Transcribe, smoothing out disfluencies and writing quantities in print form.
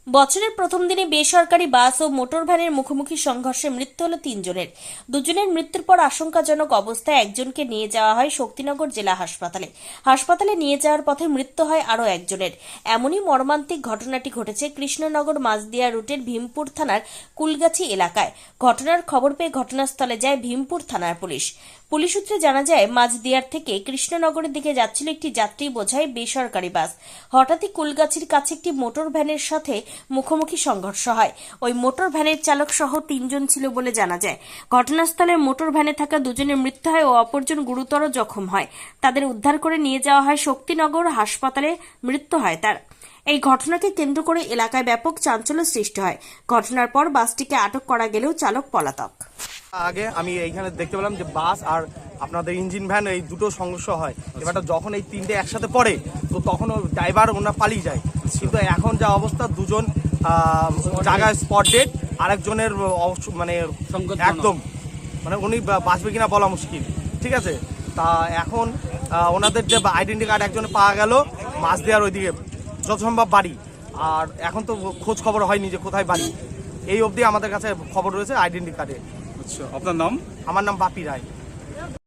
বছরের প্রথম দিনে বেসরকারি বাস ও মোটর ভ্যানের মুখোমুখি সংঘর্ষে মৃত্যু হল তিনজনের। দুজনের মৃত্যুর পর আশঙ্কাজনক অবস্থায় একজনকে নিয়ে যাওয়া হয় শক্তিনগর জেলা হাসপাতালে। হাসপাতালে নিয়ে যাওয়ার পথে মৃত্যু হয় আরও একজনের। এমনই মর্মান্তিক ঘটনাটি ঘটেছে কৃষ্ণনগর মাঝদিয়া রুটের ভীমপুর থানার কুলগাছি এলাকায়। ঘটনার খবর পেয়ে ঘটনাস্থলে যায় ভীমপুর থানার পুলিশ। পুলিশ সূত্রে জানা যায়, মাঝদিয়ার থেকে কৃষ্ণনগরের দিকে যাচ্ছিল একটি যাত্রী বোঝাই বেসরকারি বাস। হঠাৎই কুলগাছির কাছে একটি মোটর ভ্যানের সাথে মুখোমুখি সংঘর্ষ হয়। ওই মোটর ভ্যানের চালক সহ তিনজন ছিল বলে জানা যায়। ঘটনাস্থলে মোটর ভ্যানে থাকা দুজনের মৃত্যু হয় ও অপরজন গুরুতর জখম হয়। তাদের উদ্ধার করে নিয়ে যাওয়া হয় শক্তিনগর হাসপাতালে। মৃত্যু হয় তার। এই ঘটনাকে কেন্দ্র করে এলাকায় ব্যাপক চাঞ্চল্য সৃষ্টি হয়। ঘটনার পর বাসটিকে আটক করা গেলেও চালক পলাতক। আগে আমি এইখানে দেখতে পেলাম যে বাস আর আপনাদের ইঞ্জিন ভ্যান এই দুটো সংঘর্ষ হয়। এবারটা যখন এই তিনটে একসাথে পড়ে তো তখন ড্রাইভার ওনার পালিয়ে যায়, কিন্তু এখন যা অবস্থা দুজন জায়গায় স্পট ডেড, আরেকজনের মানে একদম মানে উনি বাঁচবে কিনা বলা মুশকিল। ঠিক আছে, তা এখন ওনাদের যে আইডেন্টি কার্ড একজনে পাওয়া গেল মাঝদিয়ার ওইদিকে যত সম্ভব বাড়ি, আর এখন তো খোঁজ খবর হয়নি যে কোথায় বাড়ি। এই অবধি আমাদের কাছে খবর রয়েছে আইডেন্টি কার্ডে। আচ্ছা, আপনার নাম? আমার নাম বাপি রায়।